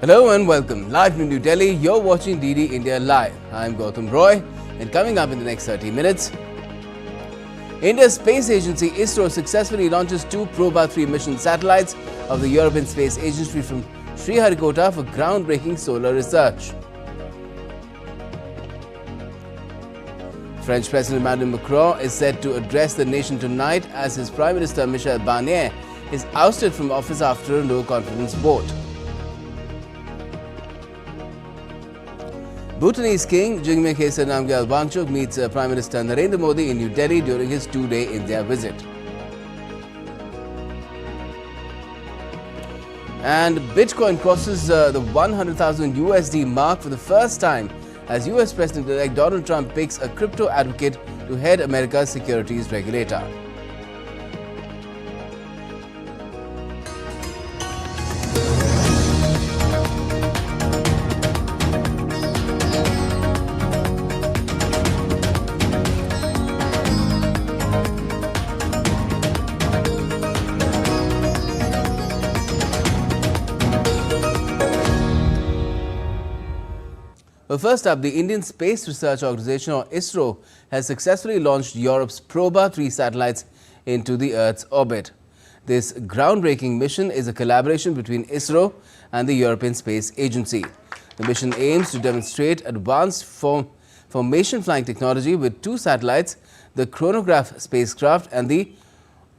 Hello and welcome. Live from New Delhi, you're watching DD India Live. I'm Gautam Roy, and coming up in the next 30 minutes, India's space agency ISRO successfully launches two Proba-3 mission satellites of the European Space Agency from Sriharikota for groundbreaking solar research. French President Emmanuel Macron is set to address the nation tonight as his Prime Minister Michel Barnier is ousted from office after a no-confidence vote. Bhutanese King Jigme Khesar Namgyel Wangchuck meets Prime Minister Narendra Modi in New Delhi during his two-day India visit. And Bitcoin crosses the 100,000 USD mark for the first time as US President-elect Donald Trump picks a crypto advocate to head America's securities regulator. Well, first up, the Indian Space Research Organisation, or ISRO, has successfully launched Europe's Proba-3 satellites into the Earth's orbit. This groundbreaking mission is a collaboration between ISRO and the European Space Agency. The mission aims to demonstrate advanced formation flying technology with two satellites, the Chronograph spacecraft and the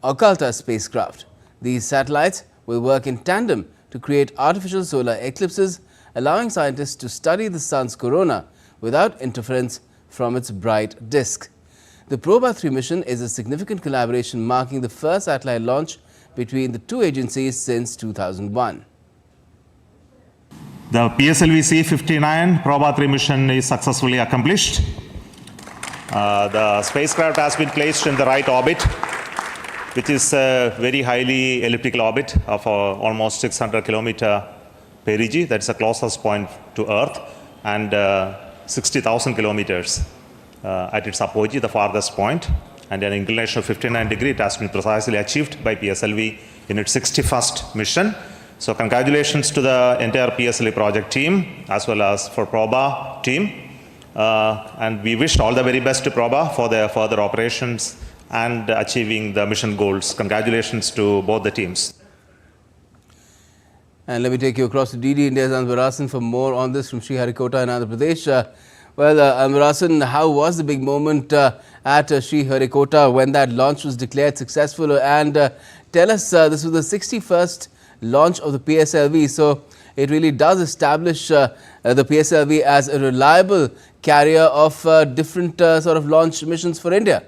Occulta spacecraft. These satellites will work in tandem to create artificial solar eclipses, allowing scientists to study the sun's corona without interference from its bright disk. The Proba-3 mission is a significant collaboration marking the first satellite launch between the two agencies since 2001. The PSLV C-59 Proba-3 mission is successfully accomplished. The spacecraft has been placed in the right orbit, which is a very highly elliptical orbit of almost 600 km perigee. That's the closest point to Earth, and 60,000 kilometers at its apogee, the farthest point, and an inclination of 59 degrees. It has been precisely achieved by PSLV in its 61st mission. So congratulations to the entire PSLV project team as well as for Proba team. And we wish all the very best to Proba for their further operations and achieving the mission goals. Congratulations to both the teams. And let me take you across to DD India's Anvarasan for more on this from Sriharikota in Andhra Pradesh. Anvarasan, how was the big moment at Sriharikota when that launch was declared successful? And tell us, this was the 61st launch of the PSLV, so it really does establish the PSLV as a reliable carrier of different sort of launch missions for India.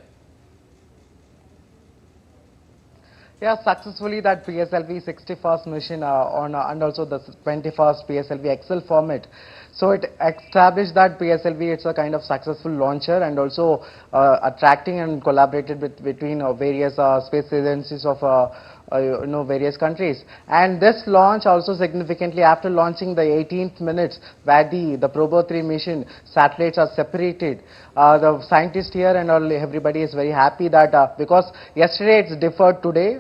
Yeah, successfully that PSLV 61st mission and also the 21st PSLV XL format. So it established that PSLV it's a kind of successful launcher and also attracting and collaborated between various space agencies of various countries. And this launch also significantly after launching the 18th minutes where the Proba-3 mission satellites are separated. The scientists here and everybody is very happy that because yesterday it's deferred today.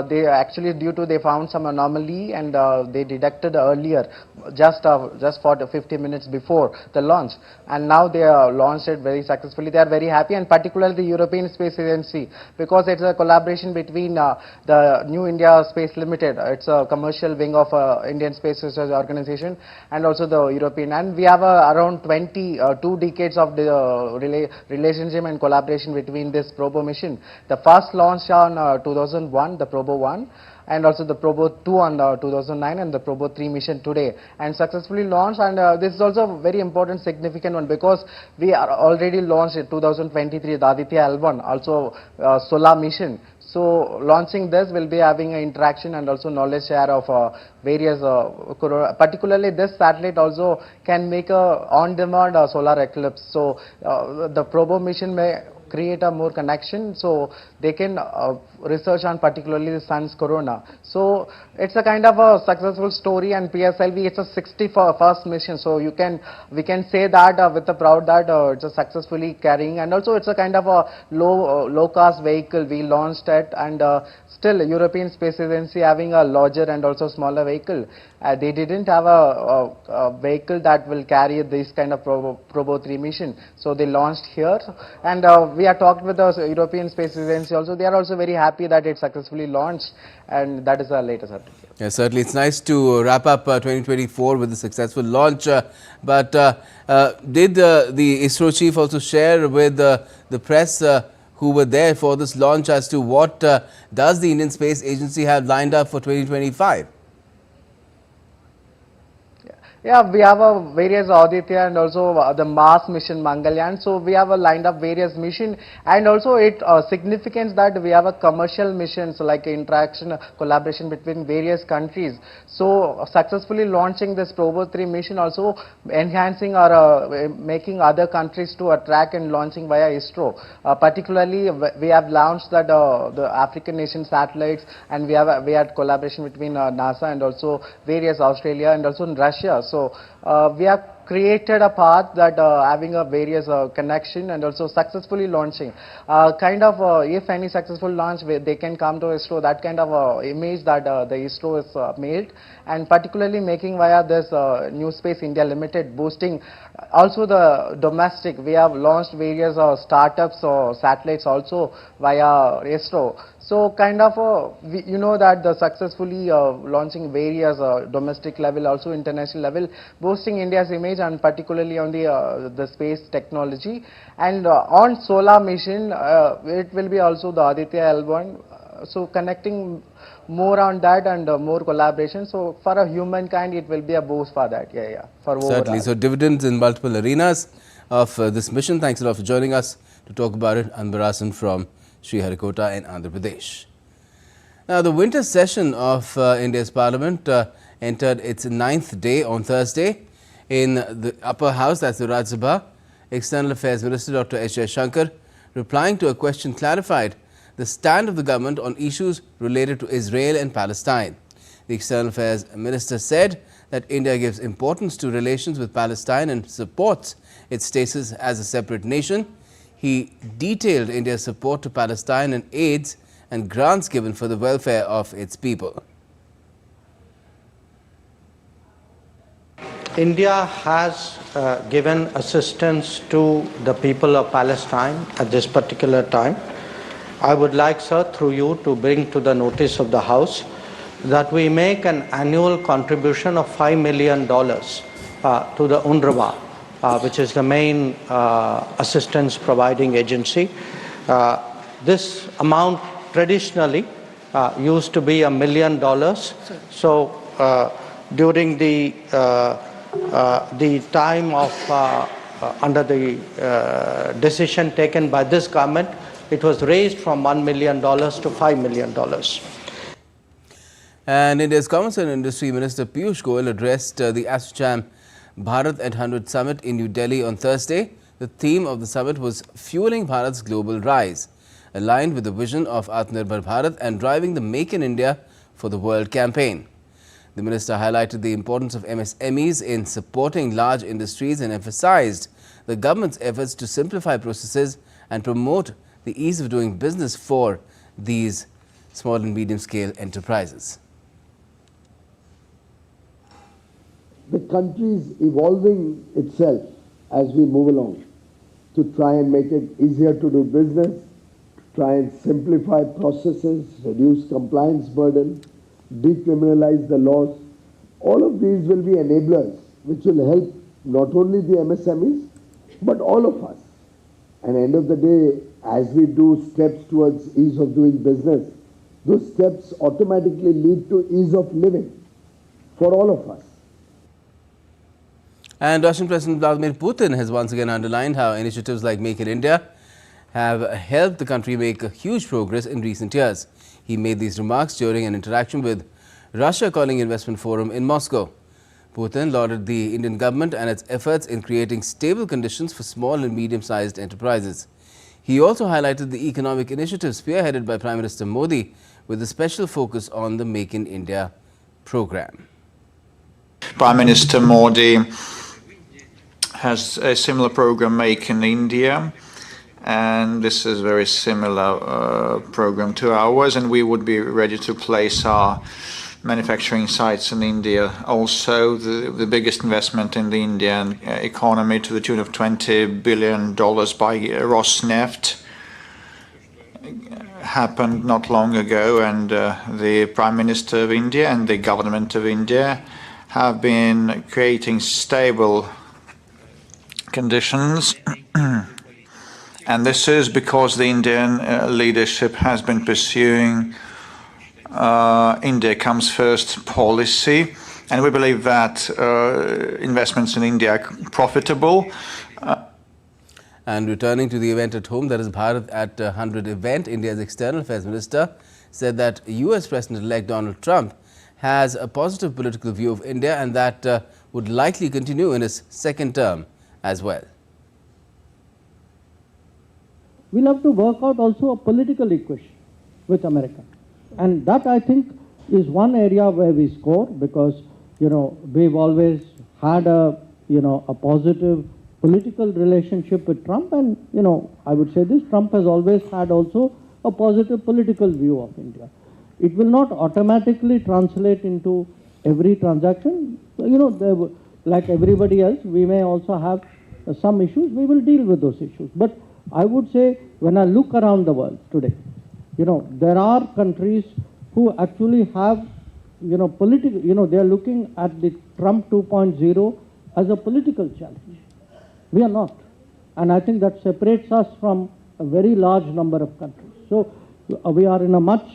They actually they found some anomaly and they detected earlier just for the 50 minutes before the launch, and now they launched it very successfully. They are very happy, and particularly the European Space Agency, because it's a collaboration between the New India Space Limited, it's a commercial wing of Indian Space Research Organization, and also the European, and we have around 2 decades of the relationship and collaboration between this Proba mission. The first launch on 2001, the Proba-1, and also the Proba-2 on 2009 and the Proba-3 mission today, and successfully launched. And this is also a very important significant one because we are already launched in 2023 the Aditya L1, also solar mission. So launching this will be having an interaction and also knowledge share of various, particularly this satellite also can make a on-demand solar eclipse. So the Proba mission may create a more connection, so they can research on particularly the sun's corona. So it's a kind of a successful story, and PSLV it's a 61st mission, so we can say that with a proud that it's a successfully carrying, and also it's a kind of a low cost vehicle. We launched it, and still European Space Agency having a larger and also smaller vehicle. They didn't have a vehicle that will carry this kind of Proba-3 mission, so they launched here. And we have talked with the European Space Agency also. They are also very happy that it successfully launched, and that is the latest update. Yeah, certainly, it's nice to wrap up 2024 with a successful launch. But did the ISRO chief also share with the press who were there for this launch as to what does the Indian Space Agency have lined up for 2025? Yeah, we have a various Aditya and also the Mars mission Mangalyaan. So we have a lined up various mission, and also it significance that we have a commercial mission, so like interaction, collaboration between various countries. So successfully launching this Proba-3 mission, also enhancing or making other countries to attract and launching via ISRO. Particularly, we have launched that the African nation satellites, and we had collaboration between NASA and also various Australia and also in Russia. So we have created a path that having a various connection and also successfully launching. If any successful launch, they can come to ISRO, that kind of image that the ISRO is made, and particularly making via this New Space India Limited, boosting also the domestic. We have launched various startups or satellites also via ISRO. So you know that the successfully launching various domestic level, also international level, boosting India's image, and particularly on the space technology. And on solar mission, it will be also the Aditya L1. So connecting more on that and more collaboration. So for a humankind, it will be a boost for that. For certainly. overall. So dividends in multiple arenas of this mission. Thanks a lot for joining us to talk about it. Anbarasan from Sriharikota in Andhra Pradesh. Now, the winter session of India's Parliament entered its 9th day on Thursday. In the upper house, that's the Rajya Sabha, External Affairs Minister Dr. S. Jaishankar, replying to a question, clarified the stand of the government on issues related to Israel and Palestine. The External Affairs Minister said that India gives importance to relations with Palestine and supports its status as a separate nation. He detailed India's support to Palestine and aids and grants given for the welfare of its people. India has given assistance to the people of Palestine at this particular time. I would like, sir, through you to bring to the notice of the House that we make an annual contribution of $5 million to the UNRWA, which is the main assistance providing agency. This amount traditionally used to be $1 million. So during the time of under the decision taken by this government, it was raised from $1 million to $5 million. And India's Commerce and Industry Minister Piyush Goyal addressed the ASSOCHAM Bharat at 100 Summit in New Delhi on Thursday. The theme of the summit was Fueling Bharat's Global Rise, aligned with the vision of Atmanirbhar Bharat and driving the Make in India for the World campaign. The minister highlighted the importance of MSMEs in supporting large industries and emphasized the government's efforts to simplify processes and promote the ease of doing business for these small and medium-scale enterprises. The country is evolving itself as we move along to try and make it easier to do business, try and simplify processes, reduce compliance burden, decriminalize the laws. All of these will be enablers which will help not only the MSMEs but all of us. And at the end of the day, as we do steps towards ease of doing business, those steps automatically lead to ease of living for all of us. And Russian President Vladimir Putin has once again underlined how initiatives like Make in India have helped the country make a huge progress in recent years. He made these remarks during an interaction with Russia Calling Investment Forum in Moscow. Putin lauded the Indian government and its efforts in creating stable conditions for small and medium-sized enterprises. He also highlighted the economic initiatives spearheaded by Prime Minister Modi with a special focus on the Make in India program. Prime Minister Modi has a similar program, Make in India, and this is a very similar program to ours, and we would be ready to place our manufacturing sites in India. Also, the biggest investment in the Indian economy to the tune of $20 billion by Rosneft happened not long ago, and the Prime Minister of India and the government of India have been creating stable conditions. And this is because the Indian leadership has been pursuing India comes first policy, and we believe that investments in India are profitable. And returning to the event at home, that is Bharat at 100 event, India's External Affairs Minister said that US President-elect Donald Trump has a positive political view of India and that would likely continue in his second term as well. We'll have to work out also a political equation with America. And that, I think, is one area where we score because, we've always had a positive political relationship with Trump, and, I would say this, Trump has always had also a positive political view of India. It will not automatically translate into every transaction. Like everybody else, we may also have some issues. We will deal with those issues. But I would say, when I look around the world today, there are countries who actually have, political, they are looking at the Trump 2.0 as a political challenge. We are not. And I think that separates us from a very large number of countries. So we are in a much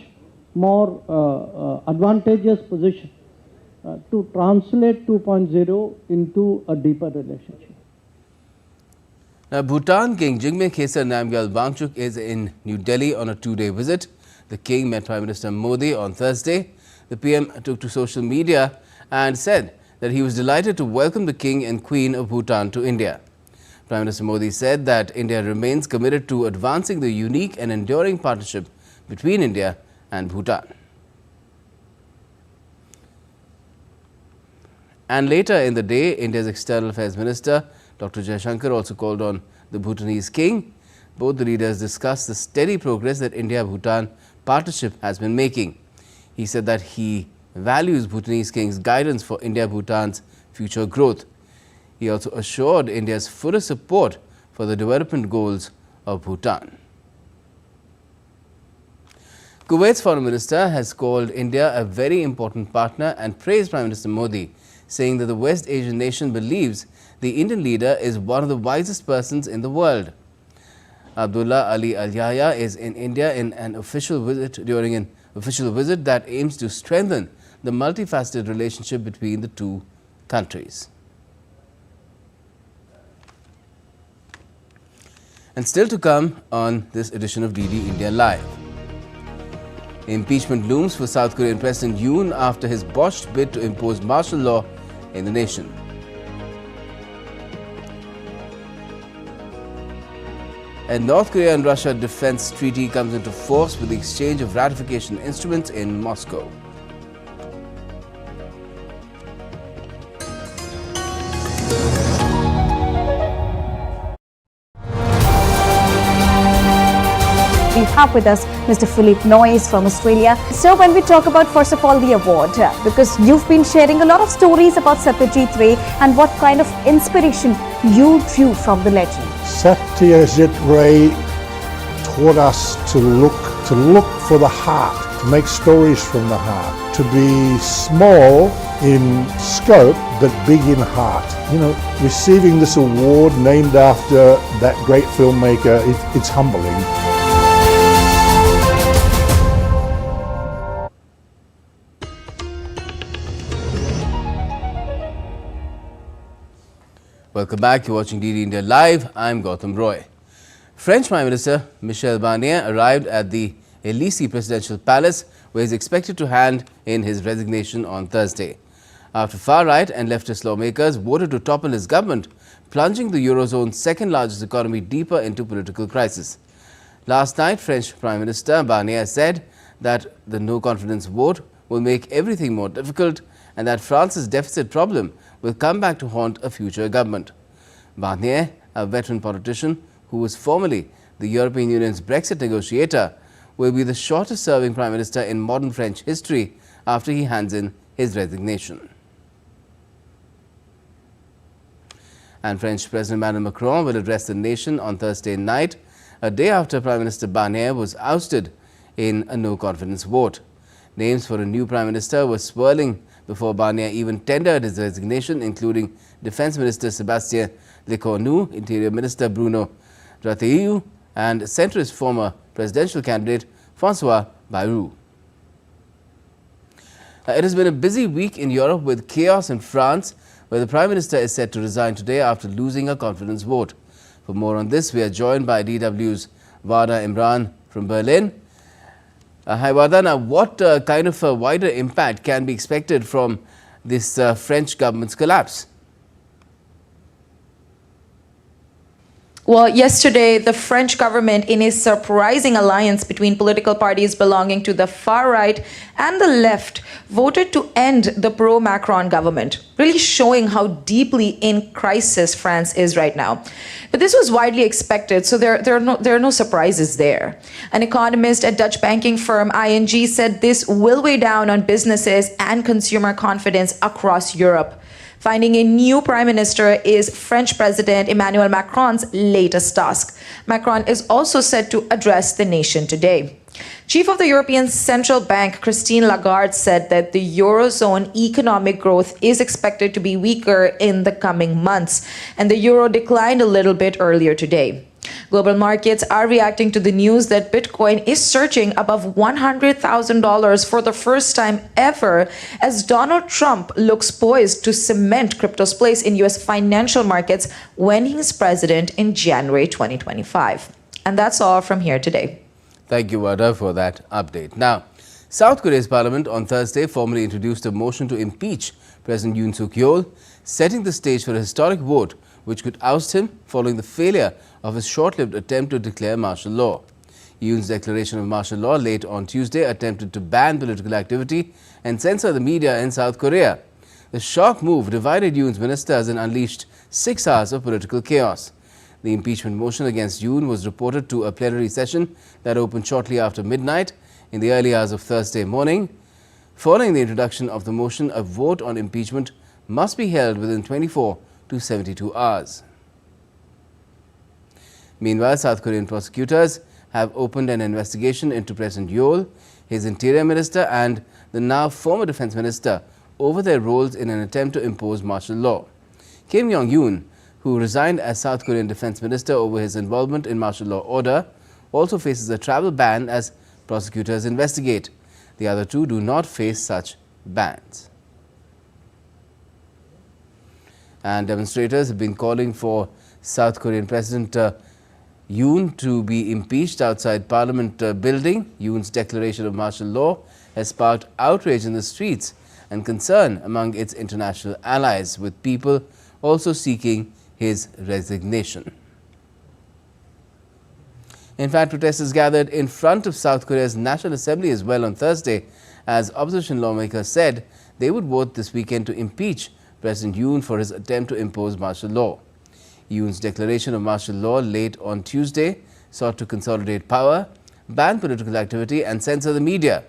more advantageous position to translate 2.0 into a deeper relationship. Now, Bhutan King Jigme Khesar Namgyel Wangchuck is in New Delhi on a two-day visit. The king met Prime Minister Modi on Thursday. The PM took to social media and said that he was delighted to welcome the King and Queen of Bhutan to India. Prime Minister Modi said that India remains committed to advancing the unique and enduring partnership between India and Bhutan. And later in the day, India's External Affairs Minister Dr. Jaishankar also called on the Bhutanese king. Both the leaders discussed the steady progress that India-Bhutan partnership has been making. He said that he values Bhutanese king's guidance for India-Bhutan's future growth. He also assured India's full support for the development goals of Bhutan. Kuwait's foreign minister has called India a very important partner and praised Prime Minister Modi, saying that the West Asian nation believes the Indian leader is one of the wisest persons in the world. Abdullah Ali Al Yahya is in India in an official visit that aims to strengthen the multifaceted relationship between the two countries. And still to come on this edition of DD India Live. Impeachment looms for South Korean President Yoon after his botched bid to impose martial law in the nation. And North Korea and Russia defense treaty comes into force with the exchange of ratification instruments in Moscow. We have with us Mr. Philippe Noyes from Australia. So when we talk about, first of all, the award, because you've been sharing a lot of stories about Satyajit Ray and what kind of inspiration you drew from the legend. Satyajit Ray taught us to look for the heart, to make stories from the heart, to be small in scope but big in heart. Receiving this award named after that great filmmaker, it's humbling. Welcome back. You're watching DD India Live. I'm Gautam Roy. French Prime Minister Michel Barnier arrived at the Élysée Presidential Palace, where he is expected to hand in his resignation on Thursday, after far-right and leftist lawmakers voted to topple his government, plunging the Eurozone's second-largest economy deeper into political crisis. Last night, French Prime Minister Barnier said that the no-confidence vote will make everything more difficult and that France's deficit problem will come back to haunt a future government. Barnier, a veteran politician who was formerly the European Union's Brexit negotiator, will be the shortest-serving Prime Minister in modern French history after he hands in his resignation. And French President Emmanuel Macron will address the nation on Thursday night, a day after Prime Minister Barnier was ousted in a no-confidence vote. Names for a new Prime Minister were swirling before Barnier even tendered his resignation, including Defence Minister Sébastien Lecornu, Interior Minister Bruno Retailleau, and centrist former presidential candidate François Bayrou. It has been a busy week in Europe with chaos in France, where the Prime Minister is set to resign today after losing a confidence vote. For more on this, we are joined by DW's Vada Imran from Berlin. Hi Vada, now what kind of a wider impact can be expected from this French government's collapse? Well, yesterday, the French government, in a surprising alliance between political parties belonging to the far right and the left, voted to end the pro-Macron government, really showing how deeply in crisis France is right now. But this was widely expected, so there are no surprises there. An economist at Dutch banking firm ING said this will weigh down on businesses and consumer confidence across Europe. Finding a new prime minister is French President Emmanuel Macron's latest task. Macron is also set to address the nation today. Chief of the European Central Bank, Christine Lagarde, said that the Eurozone economic growth is expected to be weaker in the coming months, and the euro declined a little bit earlier today. Global markets are reacting to the news that Bitcoin is surging above $100,000 for the first time ever, as Donald Trump looks poised to cement crypto's place in U.S. financial markets when he's president in January 2025. And that's all from here today. Thank you, Vada, for that update. Now, South Korea's parliament on Thursday formally introduced a motion to impeach President Yoon Suk-yeol, setting the stage for a historic vote which could oust him following the failure of his short-lived attempt to declare martial law. Yoon's declaration of martial law late on Tuesday attempted to ban political activity and censor the media in South Korea. The shock move divided Yoon's ministers and unleashed 6 hours of political chaos. The impeachment motion against Yoon was reported to a plenary session that opened shortly after midnight in the early hours of Thursday morning. Following the introduction of the motion, a vote on impeachment must be held within 24 to 72 hours. Meanwhile, South Korean prosecutors have opened an investigation into President Yeol, his interior minister and the now former defense minister over their roles in an attempt to impose martial law. Kim Yong-yoon, who resigned as South Korean defense minister over his involvement in martial law order, also faces a travel ban as prosecutors investigate. The other two do not face such bans. And demonstrators have been calling for South Korean President Yoon to be impeached outside Parliament building. Yoon's declaration of martial law has sparked outrage in the streets and concern among its international allies, with people also seeking his resignation. In fact, protesters gathered in front of South Korea's National Assembly as well on Thursday, as opposition lawmakers said they would vote this weekend to impeach President Yoon for his attempt to impose martial law. Yoon's declaration of martial law late on Tuesday sought to consolidate power, ban political activity and censor the media.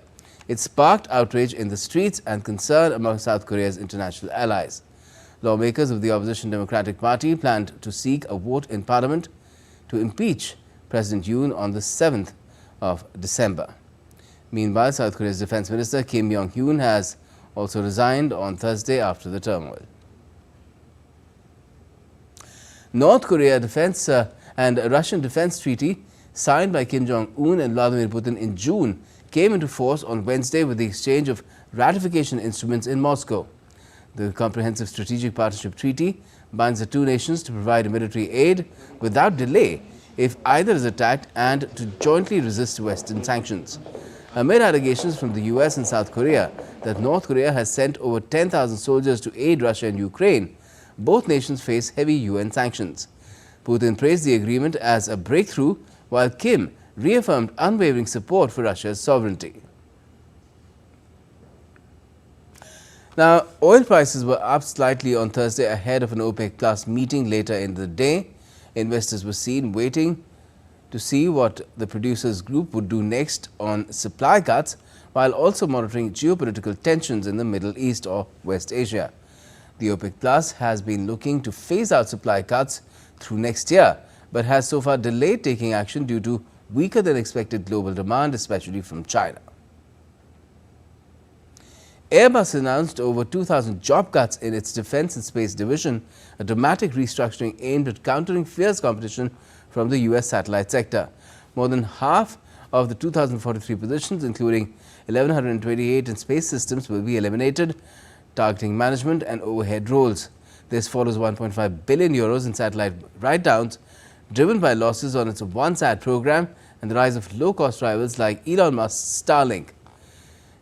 It sparked outrage in the streets and concern among South Korea's international allies. Lawmakers of the opposition Democratic Party planned to seek a vote in Parliament to impeach President Yoon on the 7th of December. Meanwhile, South Korea's Defense Minister Kim Yong-hyun has also resigned on Thursday after the turmoil. North Korea defense and Russian defense treaty signed by Kim Jong-un and Vladimir Putin in June came into force on Wednesday with the exchange of ratification instruments in Moscow. The Comprehensive Strategic Partnership Treaty binds the two nations to provide military aid without delay if either is attacked and to jointly resist Western sanctions. Amid allegations from the US and South Korea that North Korea has sent over 10,000 soldiers to aid Russia and Ukraine, both nations face heavy UN sanctions. Putin praised the agreement as a breakthrough, while Kim reaffirmed unwavering support for Russia's sovereignty. Now, oil prices were up slightly on Thursday ahead of an OPEC Plus meeting later in the day. Investors were seen waiting to see what the producers group would do next on supply cuts, while also monitoring geopolitical tensions in the Middle East or West Asia. The OPEC Plus has been looking to phase out supply cuts through next year, but has so far delayed taking action due to weaker than expected global demand, especially from China. Airbus announced over 2,000 job cuts in its defense and space division, a dramatic restructuring aimed at countering fierce competition from the US satellite sector. More than half of the 2,043 positions, including 1,128 in space systems, will be eliminated, targeting management and overhead roles. This follows 1.5 billion euros in satellite write-downs, driven by losses on its OneSat program and the rise of low-cost rivals like Elon Musk's Starlink.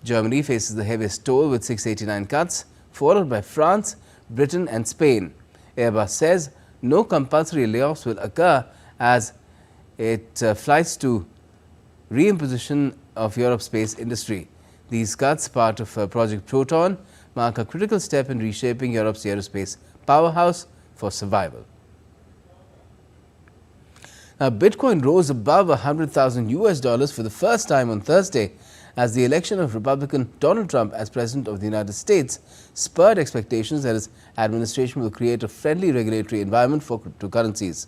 Germany faces the heaviest toll with 689 cuts, followed by France, Britain and Spain. Airbus says no compulsory layoffs will occur as it flights to reimposition of Europe's space industry. These cuts, part of Project Proton, mark a critical step in reshaping Europe's aerospace powerhouse for survival. Now, Bitcoin rose above $100,000 for the first time on Thursday as the election of Republican Donald Trump as President of the United States spurred expectations that his administration will create a friendly regulatory environment for cryptocurrencies.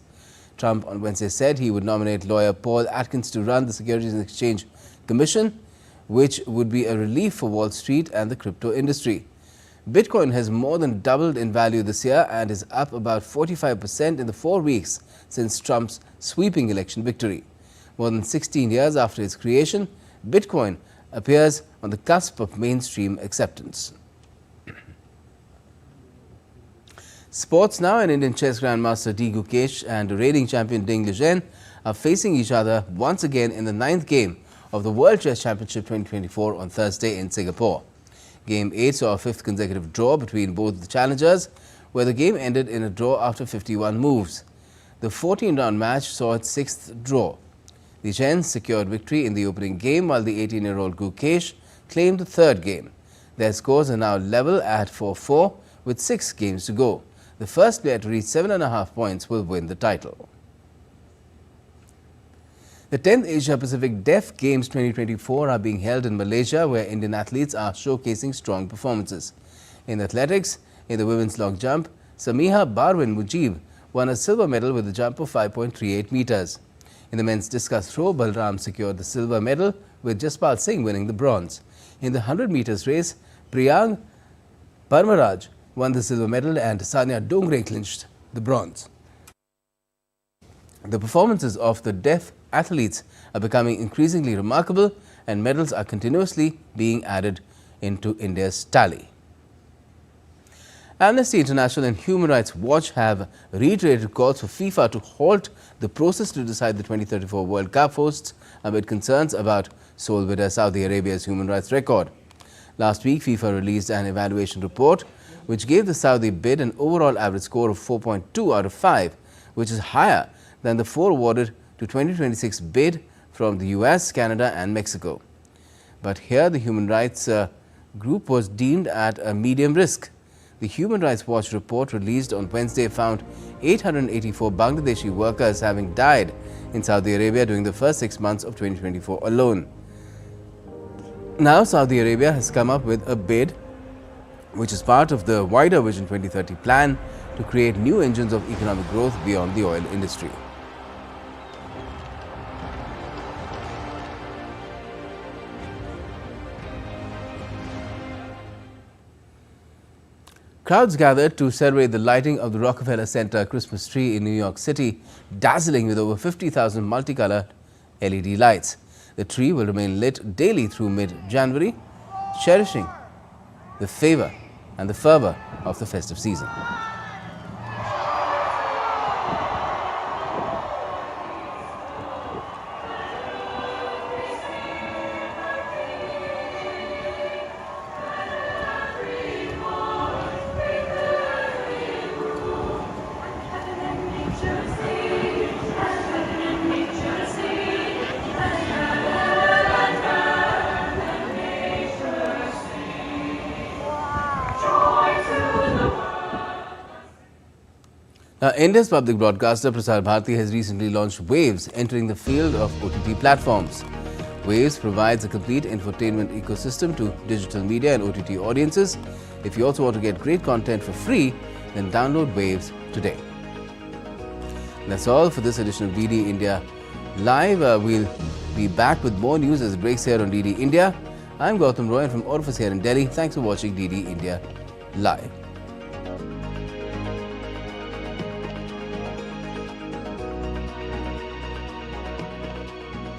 Trump on Wednesday said he would nominate lawyer Paul Atkins to run the Securities and Exchange Commission, which would be a relief for Wall Street and the crypto industry. Bitcoin has more than doubled in value this year and is up about 45% in the 4 weeks since Trump's sweeping election victory. More than 16 years after its creation, Bitcoin appears on the cusp of mainstream acceptance. Sports now, and Indian chess grandmaster D. Gukesh and reigning champion Ding Liren are facing each other once again in the 9th game of the World Chess Championship 2024 on Thursday in Singapore. Game 8 saw a 5th consecutive draw between both the challengers, where the game ended in a draw after 51 moves. The 14-round match saw its 6th draw. The Liren secured victory in the opening game, while the 18-year-old Gukesh claimed the 3rd game. Their scores are now level at 4-4 with 6 games to go. The first player to reach 7.5 points will win the title. The 10th Asia Pacific Deaf Games 2024 are being held in Malaysia, where Indian athletes are showcasing strong performances. In athletics, in the women's long jump, Samiha Barwin Mujib won a silver medal with a jump of 5.38 meters. In the men's discus throw, Balram secured the silver medal, with Jaspal Singh winning the bronze. In the 100 meters race, Priyang Parmaraj won the silver medal and Sanya Dongre clinched the bronze. The performances of the deaf athletes are becoming increasingly remarkable, and medals are continuously being added into India's tally. Amnesty International and Human Rights Watch have reiterated calls for FIFA to halt the process to decide the 2034 World Cup hosts amid concerns about sole bidder Saudi Arabia's human rights record. Last week, FIFA released an evaluation report which gave the Saudi bid an overall average score of 4.2 out of 5, which is higher than the 4 awarded to 2026 bid from the US, Canada and Mexico. But here the human rights group was deemed at a medium risk. The Human Rights Watch report released on Wednesday found 884 Bangladeshi workers having died in Saudi Arabia during the first 6 months of 2024 alone. Now Saudi Arabia has come up with a bid which is part of the wider Vision 2030 plan to create new engines of economic growth beyond the oil industry. Crowds gathered to celebrate the lighting of the Rockefeller Center Christmas tree in New York City, dazzling with over 50,000 multicolored LED lights. The tree will remain lit daily through mid-January, cherishing the favor and the fervor of the festive season. India's public broadcaster Prasar Bharati has recently launched Waves, entering the field of OTT platforms. Waves provides a complete infotainment ecosystem to digital media and OTT audiences. If you also want to get great content for free, then download Waves today. That's all for this edition of DD India Live. We'll be back with more news as it breaks here on DD India. I'm Gautam Roy and from all of us here in Delhi. Thanks for watching DD India Live.